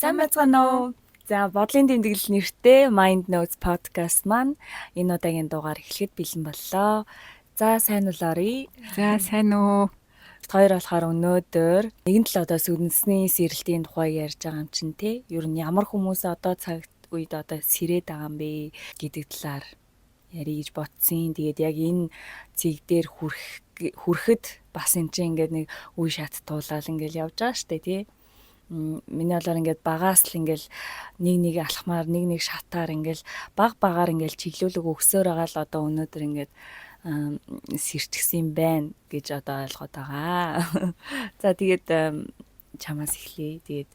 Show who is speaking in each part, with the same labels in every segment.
Speaker 1: Сайн байцгаана уу? За, бодлын тэмдэглэл нэртэй Mind Notes podcast маань энэ удаагийн дугаар эхлэхэд бэлэн боллоо. За, сайн улаарай.
Speaker 2: За сайн уу.
Speaker 1: Хоёр болохоор өнөөдөр нэгэн тал одоо сүнсний сэрэлтийн тухай ярьж байгаа юм чинь те. Ер нь ямар хүмүүс одоо цаг үед одоо сэрээд байгаа юм бэ гэдэг талаар ярих гэж бодсон. Тэгээд яг энэ цэг дээр хүрэхэд бас энэ чинь ингээд нэг үе шат туулаад ингээд явж байгаа штэ тий. Миний болоор ингээд багаас л ингээд нэг алхмаар нэг шатаар ингээд багаар ингээд чиглүүлэг өгсөөр байгаа л одоо өнөөдөр ингээд сэрчгсэн байна гэж одоо ойлгоод байгаа. За тэгээд чамаас эхлэе. Тэгээд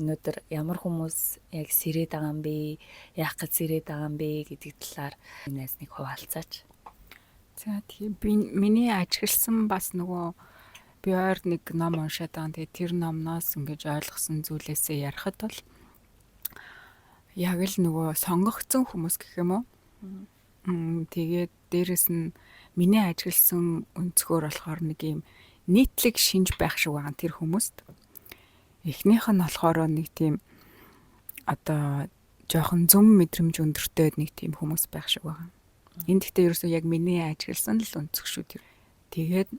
Speaker 1: өнөөдөр ямар хүмүүс яг сэрээд байгаа юм бэ? Яах гэж сэрээд байгаа юм бэ гэдэг талаар энэс нэг хуваалцаач.
Speaker 2: За тийм миний ажигласан бас нөгөө би ойр нэг ном уншаад байгаа. Тэгээд тэр номноос ингэж ойлгосон зүйлээсээ ярихад бол яг л нөгөө сонгогдсон хүмүүс гэх юм уу? Тэгээд дээрэс нь миний ажигласан өнцгөр болохоор нэг юм нийтлэг шинж байх шиг байгаа тэр хүмүүст. Эхнийх нь болохоор нэг тийм одоо жоохон зүм мэдрэмж өндөртэй нэг тийм хүмүүс байх шиг байгаа. Энэ гэхдээ ерөөсөө яг миний ажигласан л өнцөг шүү тэр. Тэгээд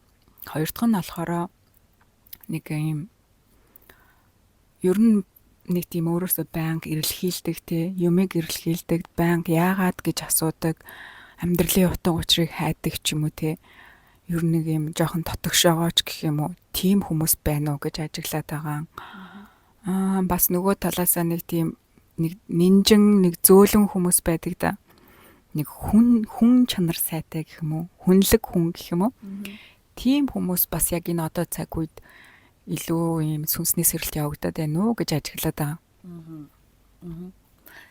Speaker 2: хоёр дахь нь болохоор нэг юм ер нь нэг тийм өөрөөсөө байнга эрэлхийлдэг те юмэг эрэлхийлдэг байнга яагаад гэж асуудаг амьдралын утга учирыг хайдаг ч юм уу те ер нь нэг юм жоохон тотогшоогооч гэх юм уу тийм хүмүүс байна уу гэж ажиглаад байгаа. Бас нөгөө талаасаа нэг тийм нэг нинжин нэг зөөлөн хүмүүс байдаг да. Нэг хүн чанар сайтай гэх юм уу хүнлэг хүн гэх юм уу тийм хүмүүс бас яг энэ одоо цаг үед илүү юм сүнсний сэрэлт явагдаад байна уу гэж ажиглаад байгаа.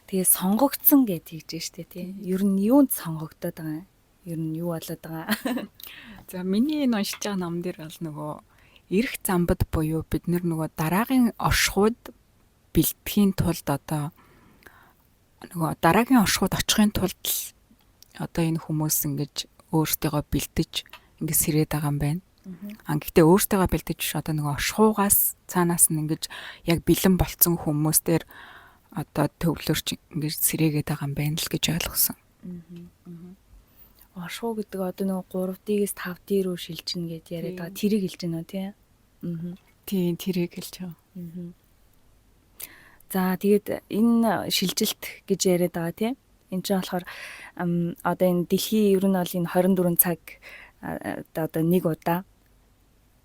Speaker 1: Тэгээ сонгогдсон гэж хэлж штэ тий. Ер нь юунд сонгогдоод байгаа юм? Ер нь юу болоод байгаа?
Speaker 2: За миний энэ уншиж байгаа ном дээр бол нөгөө эрх замбад буюу бид нөгөө дараагийн оршихуйд бэлтгэхийн тулд одоо нөгөө дараагийн оршихуйд очихын тулд одоо энэ хүмүүс ингэж өөртөө бэлдэж ингэ сэрээд байгаа юм байна. Гэхдээ өөртөө бэлдэж биш одоо нөгөө оршихуйгаас цаанаас нь ингэж яг бэлэн болцсон хүмүүстээр одоо төвлөрч ингэж сэрээгээд байгаа юм байна л гэж ойлгосон.
Speaker 1: Оршуу гэдэг одоо нөгөө 3D-ээс 5D рүү шилжинэ гэж яриад байгаа. Тэрийг хэлж байна уу тий?
Speaker 2: Тийм тэрийг хэлж байгаа.
Speaker 1: За тэгээд энэ шилжилт гэж яриад байгаа тий. Энд чинь болохоор одоо энэ дэлхийн ер нь бол энэ 24 цаг одоо нэг удаа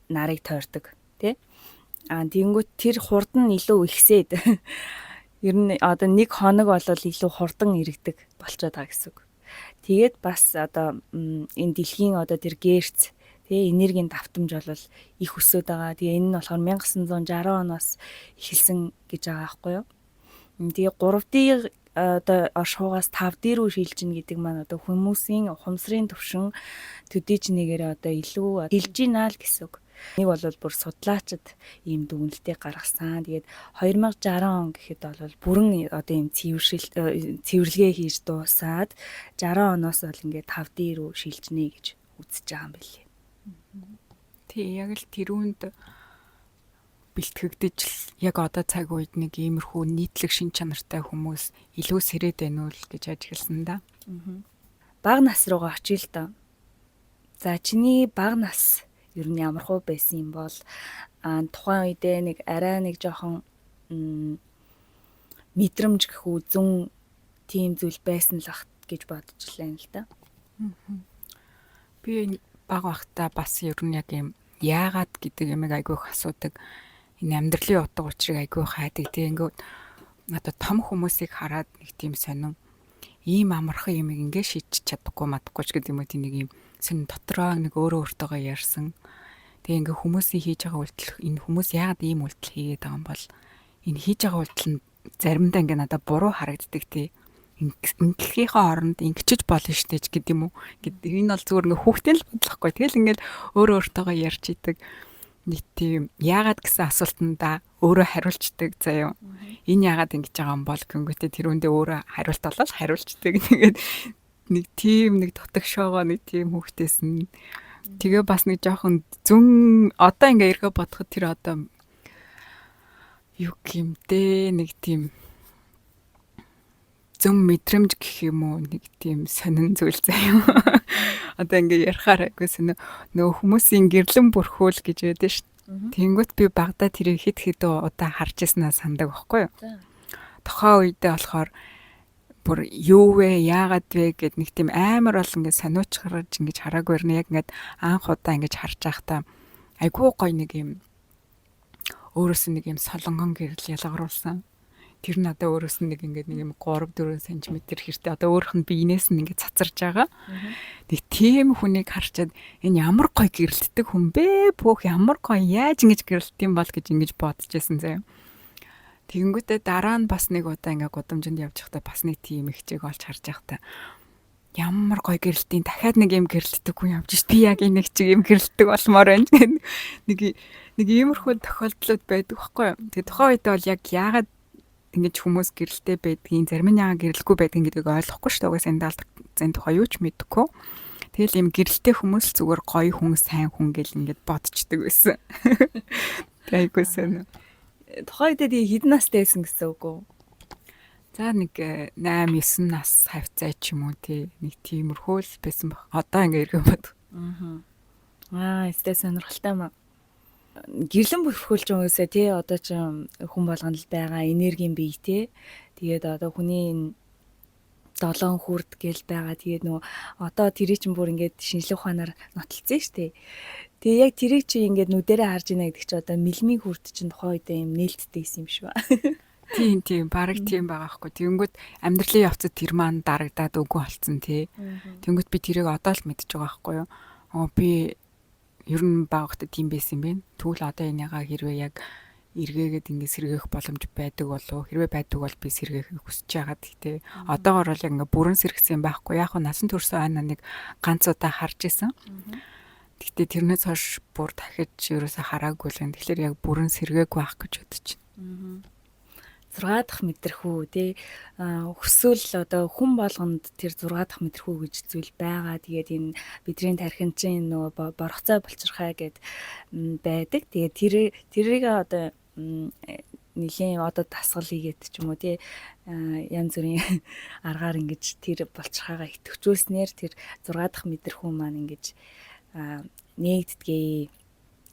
Speaker 1: нарыг тойрдог тий. Тэгэнгүүт тэр хурд нь илүү ихсээд ер нь одоо нэг хоног бол илүү хурдан иргэдэг болчиход байгаа гэсэн үг. Тэгээд бас одоо энэ дэлхийн одоо тэр герц тий энергийн давтамж бол их өсөд байгаа. Тэгээ энэ нь болохоор 1960 оноос эхэлсэн гэж байгаа байхгүй юу. Тэгээ 3D одоо оршихугаас 5D рүү шилжинэ гэдэг маань одоо хүмүүсийн ухамсарын төвшин төдийч нэгээр одоо илүү хэлж ийна л гэсэн үг. Нэг бол бүр судлаачид ийм дүгнэлтийг гаргасан. Тэгээд 2060 он гэхэд бол бүрэн одоо ийм цэвэрлэгээ хийж дуусаад 60 оноос бол ингээд 5D рүү шилжнэ гэж үзэж байгаа юм билээ.
Speaker 2: Тий яг л тэрүүнд бэлтгэгдэж яг одоо цаг үед нэг иймэрхүү нийтлэг шин чанартай хүмүүс илүү сэрээд байна уу гэж ажигласан да.
Speaker 1: Бага нас руугаа очие л доо. За чиний бага нас ер нь ямар хөө байсан юм бол тухайн үедээ нэг арай нэг жоохон мэдрэмж гэхүү зүн тийм зүйл байсан л ах гэж бодож лээ л да.
Speaker 2: Би бага байхдаа бас ер нь яг юм яагаад гэдэг юм айгүйх асуудаг. Энэ амьдралын утга учирыг айгүй хайдаг тийм ингээд одоо том хүмүүсийг хараад нэг тийм сонин ийм амархан юм ингээ шийдчих чадахгүй мадахгүй ч гэдэг юм уу тийм нэг юм сонин дотроо нэг өөртөөгөө ярьсан. Тэгээ ингээ хүмүүсийн хийж байгаа үйлдэл энэ хүмүүс яагаад ийм үйлдэл хийгээд байгаа юм бол энэ хийж байгаа үйлдэл нь заримдаа ингээ надад буруу харагддаг тийм ингэлхийнхээ оронд ингэчж болно штэ ч гэдэг юм уу. Энэ бол зүгээр ингээ хүүхдийн л бодлохгүй. Тэгэл ингээл өөртөөгөө ярьж идэг. Нэг тийм яагаад гэсэн асуултанда өөрөө хариулцдаг заяа. Энэ яагаад ингэж байгаа юм бол гингүүтээ тэрүүндээ өөрөө хариулт олол хариулцдаг. Тэгээд нэг тийм нэг дотогшоогоо нэг тийм хүүхдээс нь тэгээ бас нэг жоохон зүн одоо ингээ эргээ бодоход тэр одоо юу гэмтэй нэг тийм зөв мэдрэмж гэх юм уу, нэг тийм сонин зүйл заяа. Одоо ингээ ярахаар айгүйс нөгөө хүмүүсийн гэрлэн бүрхүүл гэж байдаг шүү. Тэнгүүт би багада тэрийг хит хитөө удаа харж ирсэнаа сандаг байхгүй юу? Тохоо үедээ болохоор бүр юу вэ, яагаад вэ гэд нэг тийм амар бол ингээ сониуч гарч ингээ хараагүй нэ яг ингээд анх удаа ингээ харж байхдаа айгүй гоё нэг юм өөрөөс нэг юм солонгон гэрэл ялгаруулсан. Тэр нь одоо өөрөөс нэг ингээд нэг юм 3-4 см хэртэй одоо өөрөх нь биенээс нь ингээд цацарж байгаа. Тэг тийм хүнийг харчаад энэ ямар гоё гэрэлтдэг хүн бэ? Бөөх ямар гоё яаж ингэж гэрэлт юм бол гэж ингэж бодож байсан заяа. Тэгэнгүүтээ дараа нь бас нэг удаа ингээд гудамжинд явж байхдаа бас нэг тийм ихчийг олж харж байхдаа ямар гоё гэрэлтийн дахиад нэг юм гэрэлтдэг хүн явж шít. Би яг энэ нэг чиг юм гэрэлтдэг болмоор байна. Нэг иймэрхүү тохиолдлууд байдаг байхгүй юу? Тэгээ тухайн үед бол яг яагаад ингэж хүмүүс гэрэлтэй байдгийг, зарим нь яагаад гэрэлгүй байдгийг гэдгийг ойлгохгүй шүү дээ. Угсаа энэ даалт зэн тухай юу ч мэдэхгүй. Тэгэл юм гэрэлтэй хүмүүс зүгээр гоё хүн, сайн хүн гэл ингэж бодчихдаг байсан. Тэгайгүйсэн.
Speaker 1: Тухайн үедээ тэгээ хэдэн настай байсан гэсэн үг үү?
Speaker 2: За нэг 8-9 нас хавцаа ч юм уу тий нэг тиймэрхүү л байсан баг. Одоо ингээ иргэн бод.
Speaker 1: Эсвэл сонирхолтой юм аа. Гэрлэн бүрхүүлж байгаа юмсаа тий одоо ч хүн болгонд л байгаа энергийн бие тий. Тэгээд одоо хүний 7 хүрд гэл байгаа. Тэгээд нөгөө одоо тэрий чинь бүр ингээд шинжлэх ухаанаар нотолцсон шүү дээ. Тэгээ яг тэрийг чи ингээд нүдэрээ харж ийна гэдэг чи одоо мэлмийн хүрд чинь тухайн үедээ юм нээлттэй байсан юм шиг ба.
Speaker 2: Тийм бараг тийм байгаа хгүй. Тэнгүүт амьдралын явцад тэр маань дарагдаад үгүй болцсон тий. Тэнгүүт би тэрийг одоо л мэдчихэж байгаа хгүй юу. Би ер нь багтаа тийм байсан юм байна. Тэгвэл одоо энийгаа хэрвээ яг эргээгээд ингэ сэргээх боломж байдаг болов. Хэрвээ байдаг бол би сэргээхийг хүсэж байгаа. Гэхдээ одоогоор бол яг ингээ бүрэн сэргсэн юм байхгүй. Яг нь насан туршсан айна нэг ганц удаа харж исэн. Гэхдээ тэрнээс хойш бүр дахиж ерөөсө хараагүй л. Тэгэхээр яг бүрэн сэргээгүй байх гэж бодож байна.
Speaker 1: 6 дахь мэдрэхүү тий өсвөл одоо хүн болгонд тэр 6 дахь мэдрэхүү гэж зүйл байгаа. Тэгээд энэ бидний тархинчин нөгөө борхцоо болчихрхаа гэд байдаг. Тэгээд тэрийг одоо нэлийн одоо дасгал хийгээд ч юм уу тий янз бүрийн аргаар ингэж тэр болчихрхаагаа идэвхжүүлснээр тэр 6 дахь мэдрэхүү маань ингэж нээгддгээ.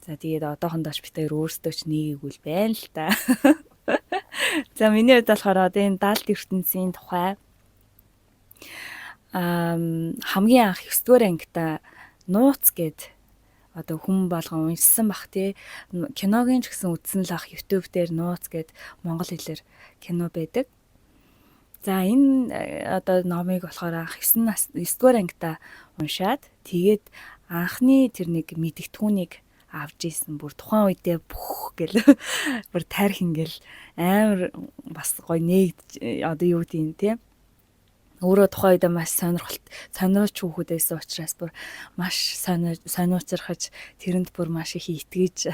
Speaker 1: За тэгээд одоохондооч бид хоёр өөрсдөө ч нэгээгүй л байна л та. За миний хувьд болохоор одоо энэ даалт ертөнцийн тухай хамгийн анх 9-р ангита нууц гэд одоо хүн болгон уншсан бах тий киногийн ч гэсэн үзсэн л ах YouTube дээр нууц гэд монгол хэлээр кино байдаг. За энэ одоо номыг болохоор анх 9-р ангита уншаад тэгээд анхны тэр нэг мэдгэтгүүнийг авж ийсэн бүр тухайн үедээ бүх гэл бүр тарих ингээл амар бас гоё нээгдэж одоо юу гэдэг те өөрөө тухайн үедээ маш сонирхолч хүүхэд байсан учраас бүр маш сониучрахж тэрэнд бүр маш их итгэж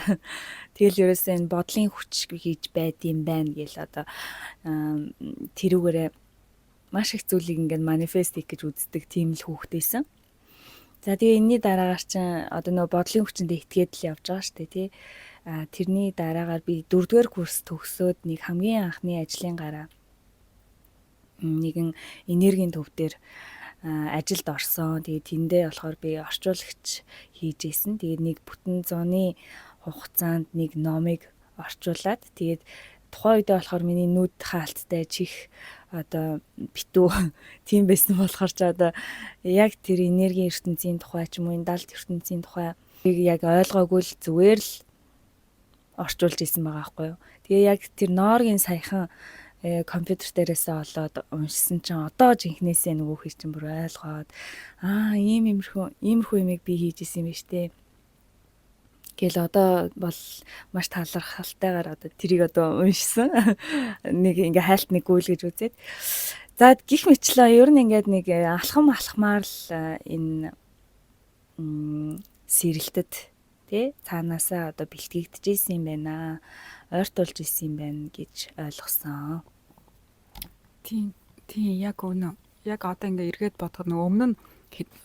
Speaker 1: тэгэл ерөөсөө энэ бодлын хүч хийж байд юм байна гэл одоо тэрүүгээрээ маш их зүйлийг ингээд манифест хийх гэж үздэг тийм л хүүхэд байсан. За тэгээ энэний дараагаар чинь одоо нөгөө бодлын хүчиндээ итгээд л явж байгаа шүү дээ тий. Тэрний дараагаар би 4-р курс төгсөөд нэг хамгийн анхны ажлын гараа нэгэн энергийн төв дээр ажилд орсон. Тэгээ тэндээ болохоор би орчуулагч хийж исэн. Тэгээд нэг бүтэн зууны хугацаанд нэг номыг орчуулад тэгээд тухайн үедээ болохоор миний нүд хаалттай чих одоо битүү тийм байсан болохоор ч одоо яг тэр энергийн ертөнцийн тухай ч юм уу энэ даалт ертөнцийн тухай яг ойлгоогүй л зүгээр л орчуулж исэн байгаа байхгүй юу. Тэгээ яг тэр нооргийн саяхан компьютер дээрээсээ олоод уншсан чинь одоо жинхнээсээ нөгөө хэр чинь бүр ойлгоод иймэрхүү юмыг би хийж исэн юм биш үү. Гэл одоо бол маш талархалтайгаар одоо тэрийг одоо уншсан. Нэг ингээ хайлт нэг гүйл гэж үзээд. За гих мэтлээ ер нь ингээд нэг алхамаар л энэ сэрэлтэд тий цаанаасаа одоо бэлтгэгдэж исэн юм байна. Ойртуулж исэн юм байна гэж ойлгосон.
Speaker 2: Тийм яг үнэ. Яг одоо ингээ эргээд бодоход нөгөө өмнө нь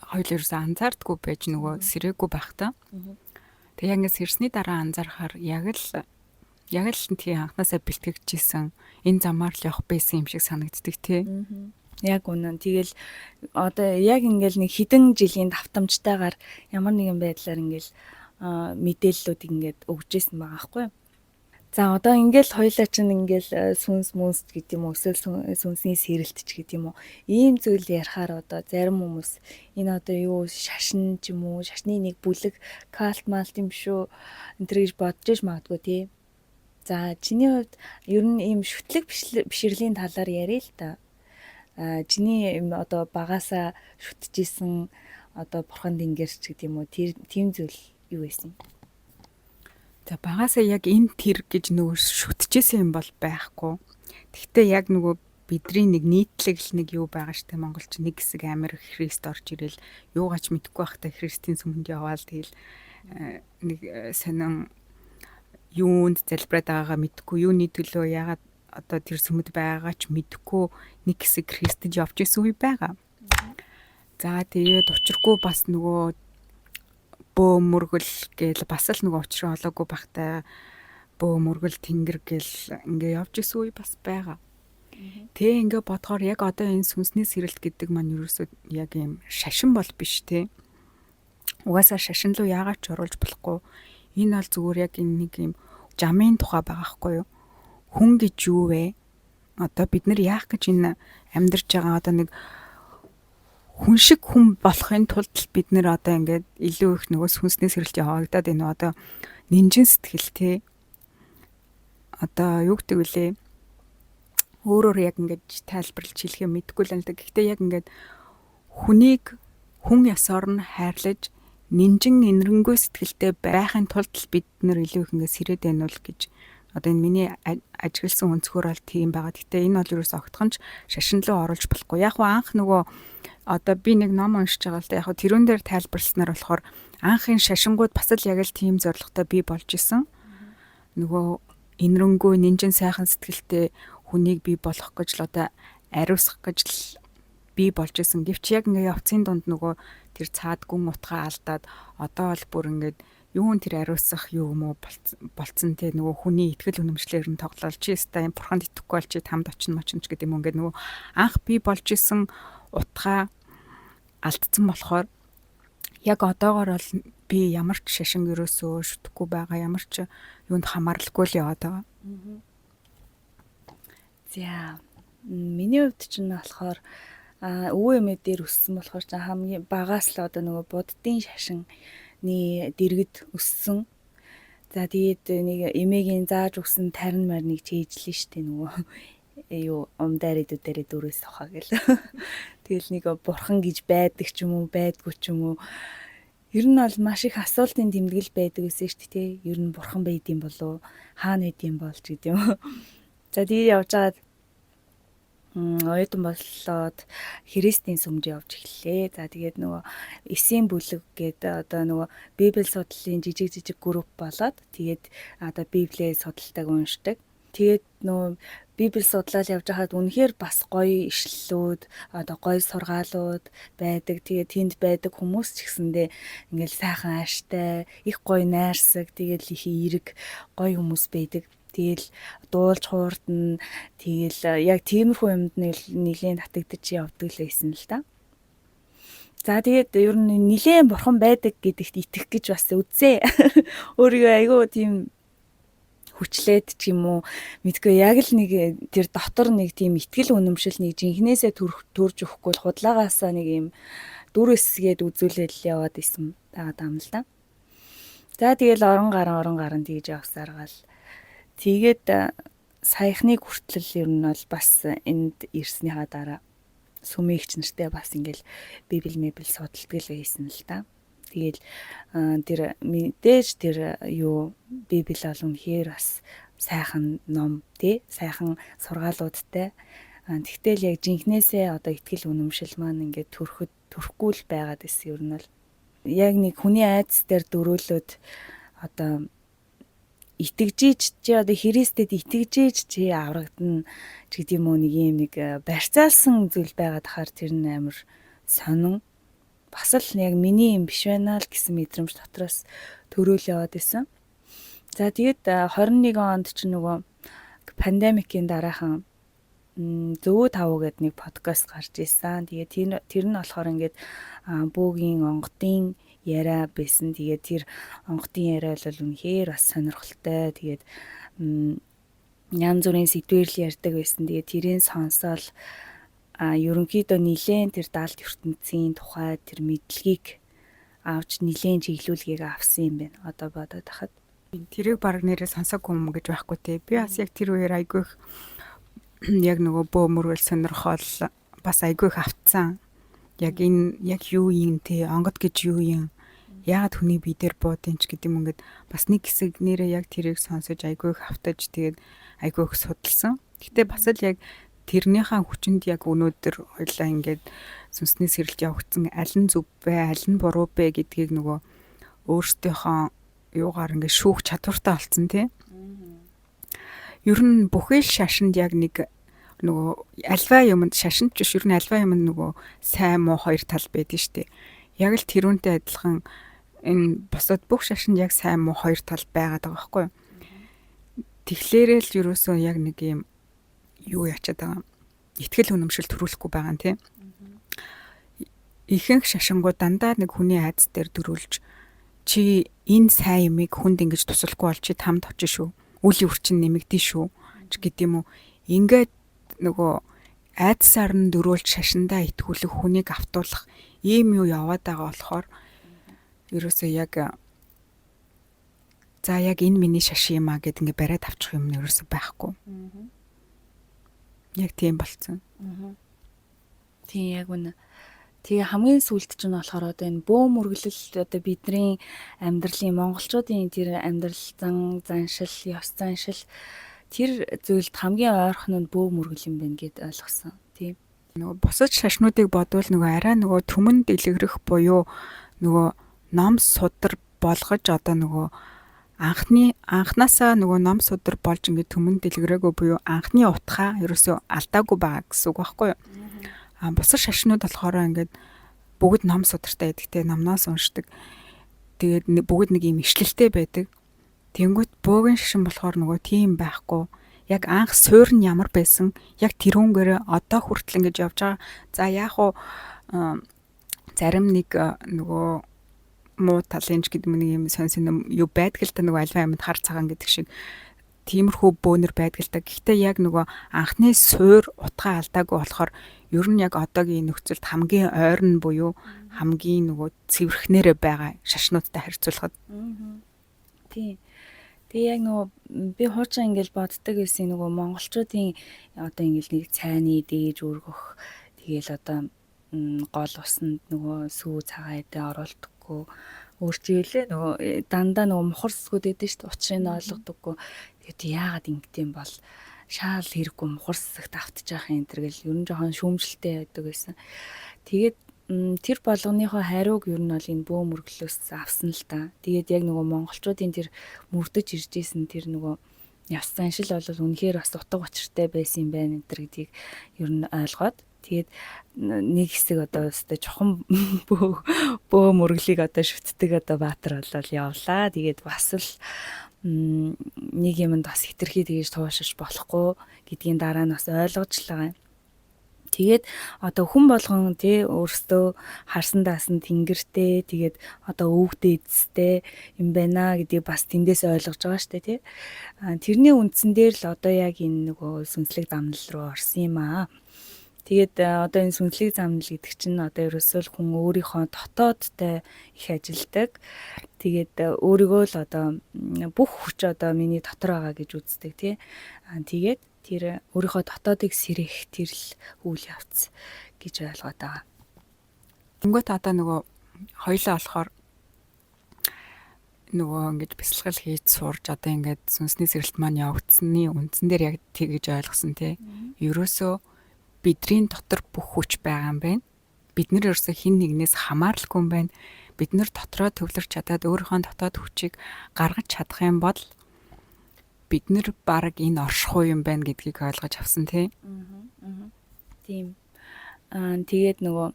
Speaker 2: хоёул ерөөсөө анзаардгүй байж нөгөө сэрээгүй байх та. Тэг яг ингэ сэрсний дараа анзаархаар яг л Яг л тий анханасаа бэлтгэжсэн энэ замаар л явах байсан юм шиг санагддаг тий.
Speaker 1: Яг үнэн. Тэгэл одоо яг ингээл нэг хэдэн жилийн давтамжтайгаар ямар нэгэн байдлаар ингээл мэдээллүүд ингээд өгч ирсэн байгаа байхгүй юу? За одоо ингээл хоёлаа чинь ингээл сүнс мүнс гэдэг юм уу, эсвэл сүнсний сэрэлт ч гэдэг юм уу. Ийм зүйл ярихаар одоо зарим хүмүүс энэ одоо юу шашин ч юм уу, шашны нэг бүлэг калт малт юм шүү. Энтэр гэж бодож иж магадгүй тий. За чиний хувьд ер нь ийм шүтлэг бишрлийн талаар ярил л да. Чиний одоо багаасаа шүтжижсэн одоо бурхан дингэрч гэдэг юм уу, тийм зүйл юу байсан?
Speaker 2: За багаасаа яг энэ тэр гэж нөгөө шүтчихсэн юм бол байхгүй. Гэхдээ яг нөгөө бидний нэг нийтлэг л нэг юу байгаа штэ монголч нэг хэсэг амир Христ орж ирэл юугаач мэдэхгүй байхдаа Христийн сүмэнд яваал тэгэл нэг сонин юунд залбираад байгаагаа мэдэхгүй юуны төлөө ягаад одоо тэр сүмэд байгаа ч мэдэхгүй нэг хэсэг Христэд явж исэн үе байгаа. За тэгээд учиргүй бас нөгөө бөө мөргөл гээл бас л нөгөө учраа олоогүй байхдаа бөө мөргөл тэнгэр гээл ингээ явж исэн үе бас байгаа. Тэ ингээ бодохоор яг одоо энэ сүнсний сэрэлт гэдэг маань ерөөсөө яг юм шашин бол биш те. Угаасаа шашин руу яагаад ч оруулж болохгүй. Энэ бол зүгээр яг энэ нэг юм жамын тухай байгаа хгүй юу? Хүн гэж юу вэ? Одоо бид нар яах гэж энэ амьдарч байгаа одоо нэг хүн шиг хүн болохын тулд бид нэр одоо ингээд илүү их нөгөө сүнсний сэрэлт явагдаад энэ одоо нинжин сэтгэл те. Одоо юу гэдэг вүлээ? Өөрөөр яг ингээд тайлбарлаж хэлэхээ мэдэхгүй л энэ. Гэхдээ яг ингээд хүнийг хүн ясаар нь хайрлаж нинжин энэрэнгүй сэтгэлтэй байхын тулд бид нар илүү их ингээд сэрээд байна уу гэж одоо энэ миний ажигласан өнцгөр бол тийм байгаа. Гэхдээ энэ бол юу ч огтхон ч шашин руу оруулж болохгүй. Яг анх нөгөө одоо би нэг ном уншиж байгаа л да. Яг тэрүүн дээр тайлбарласнаар болохоор анхын шашингууд бас л яг л тийм зорилготой бий болж исэн. Нөгөө энэрэнгүй нинжин сайхан сэтгэлтэй хүнийг бий болгох гэж л одоо ариусгах гэж л бий болж исэн. Гэвч яг ингээ явцын дунд нөгөө тэр цаад гүн утгаа алдаад одоо бол бүр ингээд юун тэр ариусгах юу юм уу болцсон те нөгөө хүний итгэл үнэмшлэр нь тоглол чи ста юм бурханд итгэхгүй бол чи тамд очно мочноч гэдэг юм ингээд нөгөө анх бий болж исэн утгаа алдсан болохоор яг одоогоор бол би ямар ч шашин ерөөсөө шүтгэхгүй байгаа, ямар ч юунд хамааралгүй л яваад байгаа.
Speaker 1: За миний хувьд ч нь болохоор өвөө эмээ дээр өссөн болохоор ч хамгийн багаас л одоо нөгөө буддын шашинны дэргэд өссөн. За тэгээд нэг эмээгийн зааж өгсөн тарин марныг чийжлээ штэ нөгөө юу умдаар идүүдэрээ дөрөөс авах гэл. Тэгэл нэг бурхан гэж байдаг ч юм уу, байдгүй ч юм уу. Ер нь бол маш их асуултын тэмдэглэл байдаг гэсэн шүү дээ. Ер нь бурхан байдсан болов уу? Хаана байдсан болж гэдэг юм. За тэгээд явж байгаад оюутан боллоод Христийн сүмд явж эхэллээ. За тэгээд нөгөө эсийн бүлэг гэдэг одоо нөгөө Библи судлалын жижиг групп болоод тэгээд одоо Библийг судалдаг, уншдаг. Тэгээд нөгөө Библи судлал явж байхад үнэхээр бас гоё ишлэлүүд, одоо гоё сургаалууд байдаг. Тэгээд тэнд байдаг хүмүүс ч гэсэндээ ингээл сайхан ааштай, их гоё найрсаг, тэгээд их эерэг гоё хүмүүс байдаг. Тэгэл дуулж хуурдна. Тэгэл яг тиймэрхүү юмд нэлийн татагдаж явдаг л байсан л да. За тэгээд ер нь нэлийн бурхан байдаг гэдэгт итгэх гэж бас үзээ. Өөрийгөө айгүй тийм хүчлээд ч юм уу мэдгүй яг л нэг тэр дотор нэг тийм итгэл үнэмшил нэг жинхнээсээ төрж өгөхгүй худлаагаасаа нэг юм дүр эсгээд үзүүлэл яваад исэн байгаа юм л да. За тэгэл орон гарын тэгж явсаар гал. Тэгээд саяхныг хүртэл ер нь бол бас энд ирснийхаа дараа сүмэгч нартай бас ингээл Библи судалдаг л байсан л да. Тэгэл тэр мэдээж тэр юу Библи бол үнэхээр бас сайхан ном тий сайхан сургаалуудтай. Тэгтэл яг жинхнээсээ одоо итгэл үнэмшил маань ингээд төрөхгүй л байгаад байсан ер нь бол яг нэг хүний айдас дээр дөрөөлөд одоо итгэжиж чи одоо Христэд итгэжиж чи аврагдана ч гэдэг юм уу нэг юм нэг барьцаалсан зүйл байгаад хахаар тэр нь амар сонин бас л яг миний юм биш байна л гэсэн мэдрэмж дотроос төрөөл яваад исэн. За тэгээд 21 онд ч нөгөө пандемикийн дараахан зөө тавуу гэдэг нэг подкаст гарч ирсэн. Тэгээд тэр нь болохоор ингээд бөөгийн онгодын яриа байсан. Тэгээд тэр онгодын яриа бол үнэхээр бас сонирхолтой. Тэгээд янз бүрийн сэдвэр л ярьдаг байсан. Тэгээд тэрийн сонсоол ерөнхийдөө нилээн тэр даалт ертөнцийн тухай тэр мэдлэгийг авч нилээн чиглүүлгийг авсан юм байна. Одоо бодоод тахад.
Speaker 2: Тэрийг баг нэрээ сонсоогүй юм гэж байхгүй те. Би бас яг тэр үеэр айгүйх яг нөгөө бөөмөрөл сонирхол бас айгүйх автсан. Яг энэ яг юу юм те, онгод гэж юу юм? Яагаад хүний бие дээр буудын ч гэдэг юм ингээд бас нэг хэсэг нэрээ яг тэрийг сонсож айгүйх автаж тэгээд айгүйх судалсан. Гэтэ бас л яг тэрнийхэн хүчинд яг өнөөдөр ойлаа ингээд сүнсний сэрэлт явагдсан аль нь зөв бэ, аль нь буруу бэ гэдгийг нөгөө өөрсдийнхөө юугаар ингээд шүүх чадвартай болсон тий. Ер нь бүхэл шашинд яг нэг нөгөө альва юмд шашинд ч ер нь альва юмд нөгөө сайн муу хоёр тал байдаг шүү дээ. Яг л тэрүүнтэй адилхан энэ босоод бүх шашинд яг сайн муу хоёр тал байгаад байгаа байхгүй юу? Тэгэхээр л ерөөсөө яг нэг юм юу ячаад байгаа. Итгэл үнэмшил төрүүлэхгүй байгаа юм тий. Ихэнх шашингууд дандаа нэг хүний айдас дээр дөрүүлж чи энэ сайн юмыг хүнд ингэж туслахгүй бол чи тамд очиж шүү. Үлийн үрчин нэмэгдэн шүү. Ч гэдэм юм уу. Ингээд нөгөө айдасаар нь дөрүүлж шашиндаа итгүүлэх хүнийг автуулах ийм юу яваад байгаа болохоор ерөөсөө яг за яг энэ миний шашин юм а гэд ингээ бариад авчих юм нь ерөөсөө байхгүй. Яг тийм болцсон.
Speaker 1: Тийм яг үнэ. Тэгээ хамгийн сүүлд ч нь болохоор одоо энэ бөөм үргэлжлэл одоо бидний амьдралын монголчуудын тэр амьдрал заншил, ёс заншил тэр зүйлд хамгийн ойрхон нь бөөм үргэл юм байна гэд ойлгосон. Тийм.
Speaker 2: Нөгөө бусад шашнуудыг бодвол нөгөө арай нөгөө түмэн дэлгэрэх буюу нөгөө ном судар болгож одоо нөгөө анханасаа нөгөө ном судар болж ингээд түмэн дэлгэрээгүй буюу анхны утгаа ерөөсөө алдаагүй байгаа гэсэн үг байхгүй юу? Бусад шашнууд болохоор ингээд бүгд ном судартай байдагтэй номноос уншдаг. Тэгээд бүгд нэг юм ишлэлтэй байдаг. Тэнгүүт бөөгийн шашин болохоор нөгөө тийм байхгүй. Яг анх суур нь ямар байсан яг тэрүүнгээрээ одоо хүртэл ингэж явж байгаа. За яг уу зарим нэг нөгөө муу талын ч гэдэг нэг юм сонсон юу байдаг л та нөгөө альва амьд хар цагаан гэдэг шиг тиймэрхүү бөөнөр байдаг л та. Гэхдээ яг нөгөө анхны суур утгаа алдаагүй болохоор ер нь яг одоогийн нөхцөлд хамгийн ойрн буюу хамгийн нөгөө цэвэрхнээрээ байгаа шашнуудтай харьцуулахад.
Speaker 1: Тийм. Тэгээ яг нөгөө би хуучин ингээл боддог байсан нөгөө монголчуудын одоо ингээл нэг цайны дээж өргөх тэгээл одоо гол усанд нөгөө сүү цагаан эдээ оруулдаггүй өөрчилээ нөгөө дандаа нөгөө мухар сүсгүүд эдэн шүү дээ учрыг нь ойлгодоггүй. Тэгээд яагаад ингэдэм бол шаал хэрэггүй мухар сүсэгт автчих яах юм тэргээл ер нь жоохон шүүмжлэлтэй байдаг байсан. Тэгээд тэр болгоныхоо хариуг ер нь бол энэ бөөм өргөлөөс авсан л та. Тэгээд яг нөгөө монголчуудын тэр мөрдөж ирж исэн тэр нөгөө яс заншил бол үнэхээр бас утга учиртай байсан юм байна энэ гэдгийг ер нь ойлгоод тэгээд нэг хэсэг одоо өстой чухам бөөм өргөлийг одоо шүтдэг одоо баатар болол явлаа. Тэгээд бас л нэг юмд бас хитрхи тэгэж туушиж болохгүй гэдгийн дараа нь бас ойлгож л байгаа юм. Тэгээд одоо хүн болгон тий өөрсдөө харсан даасан тэнгэртэй тэгээд одоо өвгдөө эзэстэй юм байна гэдгийг бас тэндээс ойлгож байгаа штэ тий. Тэрний үндсэн дээр л одоо яг энэ нөгөө сүнслэг замнал руу орсон юм аа. Тэгээд одоо энэ сүнслэг замнал гэдэг чинь одоо ерөөсөө хүн өөрийнхөө дотоодтай их ажилдаг. Тэгээд өөрийгөө л одоо бүх хүч одоо миний дотор байгаа гэж үздэг тий. Тэгээд тэр өөрийнхөө дотоодыг сэрэх тэр л үйл явц гэж ойлгоод байгаа.
Speaker 2: Тэнгүүт одоо нөгөө хоёлаа болохоор нөгөө ингэж бясалгал хийж сурж одоо ингээд сүнсний сэрэлт маань явагдсны үндсэн дээр яг тэгж ойлгосон тий. Ерөөсөө бидний дотор бүх хүч байгаа юм байна. Бид нар ерөөсөө хин нэгнээс хамааралгүй юм байна. Бид нар дотроо төвлөрч чадаад өөрийнхөө дотоод хүчийг гаргаж чадах юм бол бид нар баг энэ оршихуй юм байна гэдгийг ойлгож авсан тий.
Speaker 1: Тийм. Тэгээд нөгөө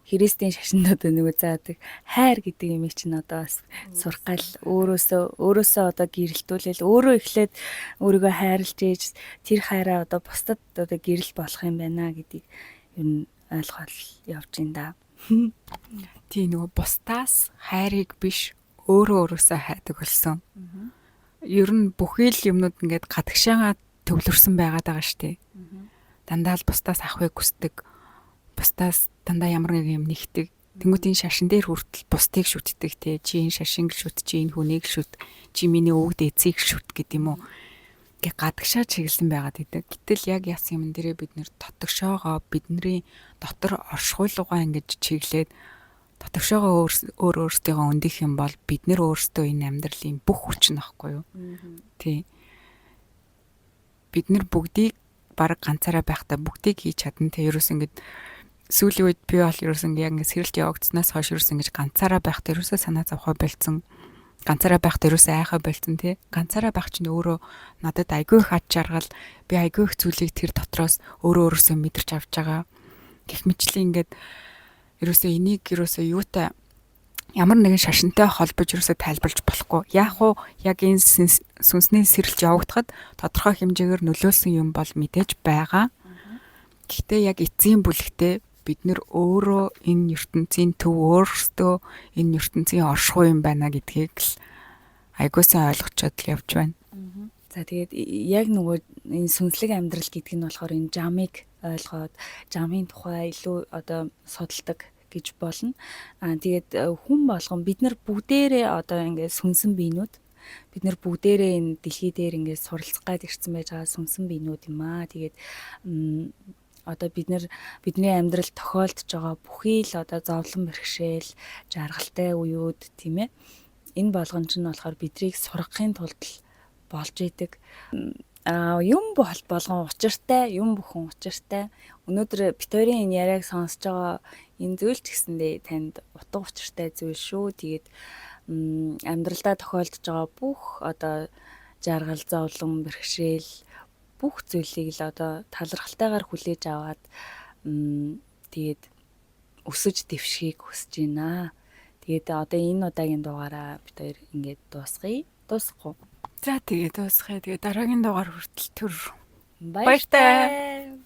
Speaker 1: Христийн шашинд одоо нөгөө заадаг хайр гэдэг юм чинь одоо бас сурах гал өөрөөсөө одоо гэрэлтүүлэл өөрөө эхлээд өөрийгөө хайрлж ээж тэр хайраа одоо бусдад одоо гэрэл болох юм байна гэдгийг ер нь ойлгоод явж ин да.
Speaker 2: Тийм нөгөө бусдаас хайрыг биш өөрөөсөө хайдаг болсон. Ер нь бүхий л юмнууд ингээд гадагшаага төвлөрсөн байгаад байгаа шүү дээ. Дандаа л бусдаас авахыг хүсдэг. Бусдаас дандаа ямар нэг юм нэгдэг. Тэнгүүтийн шашин дээр хүртэл бусдыг шүтдэг те. Чи энэ шашинг шүт, чи энэ хүнийг шүт, чи миний өвөг дээцийг шүт гэдэг юм уу. Ингээ гадагшаа чиглэсэн байгаад идэг. Гэтэл яг яасан юм дээрээ бид нэр дотгошоогоо бидний дотор оршихуйлуугаа ингэж чиглээд дотгошоогоо өөртөө өндөх юм бол бид нэр өөрсдөө энэ амьдралын бүх хүч нөхгүй юу. Тий. Бид нэр бүгдийг баг ганцаараа байхдаа бүгдийг хийж чадна. Тэ ерөөс ингэж сүүлийн үед би бол ерөөс яг ингэ сэрэлт явагдсанаас хойш ерөөс ингэж ганцаараа байхдаа ерөөсөө санаа зовхой болцсон. Ганцаараа байхдаа ерөөсөө айхаа болцсон тий. Ганцаараа байх чинь өөрөө надад айгүй их ад жаргал, би айгүй их зүйлийг тэр дотроос өөрөөсөө мэдэрч авч байгаа. Гэх мэтчлэн ингээд ерөөсөө энийг ерөөсөө юутай ямар нэгэн шашинтай холбож ерөөсөө тайлбарлаж болохгүй. Яг уу яг энэ сүнсний сэрэлт явагдахад тодорхой хэмжээгээр нөлөөлсөн юм бол мэдээж байгаа. Гэхдээ яг эцсийн бүлэгтээ бид нэр өөрөө энэ ертөнцийн төв өөрсдөө энэ ертөнцийн оршихуй юм байна гэдгийг л айгуусан ойлгочод л явж байна.
Speaker 1: За тэгээд яг нөгөө энэ сүнслэг амьдрал гэдэг нь болохоор энэ жамыг ойлгоод жамын тухай илүү одоо судалдаг гэж болно. Тэгээд хүн болгон бид нар бүгдээрээ одоо ингээд сүнсэн биенүүд бид нар бүгдээрээ энэ дэлхий дээр ингээд суралцах гад ирсэн байж байгаа сүнсэн биенүүд юм аа. Тэгээд одоо бидний амьдрал тохиолдож байгаа бүхий л одоо зовлон бэрхшээл, жаргалтай үеуд тийм ээ. Энэ болгон ч нь болохоор бидрийг сургахын тулд болж идэг. Юм болгон учиртай, юм бүхэн учиртай. Өнөөдөр Викторийн энэ яриаг сонсож байгаа энэ зүйл ч гэсэндээ танд утга учиртай зүйл шүү. Тэгээд амьдралдаа тохиолдож байгаа бүх одоо жаргал, зовлон, бэрхшээл бүх зүйлийг л одоо талархалтайгаар хүлээж аваад тэгээд өсөж дэвшихийг хүсэж байна. Тэгээд одоо энэ удаагийн дугаараа бид хоёр ингээд дуусгая. Дуусгах уу?
Speaker 2: За тэгээд дуусгая. Тэгээд дараагийн дугаар хүртэл төр
Speaker 1: баяртай.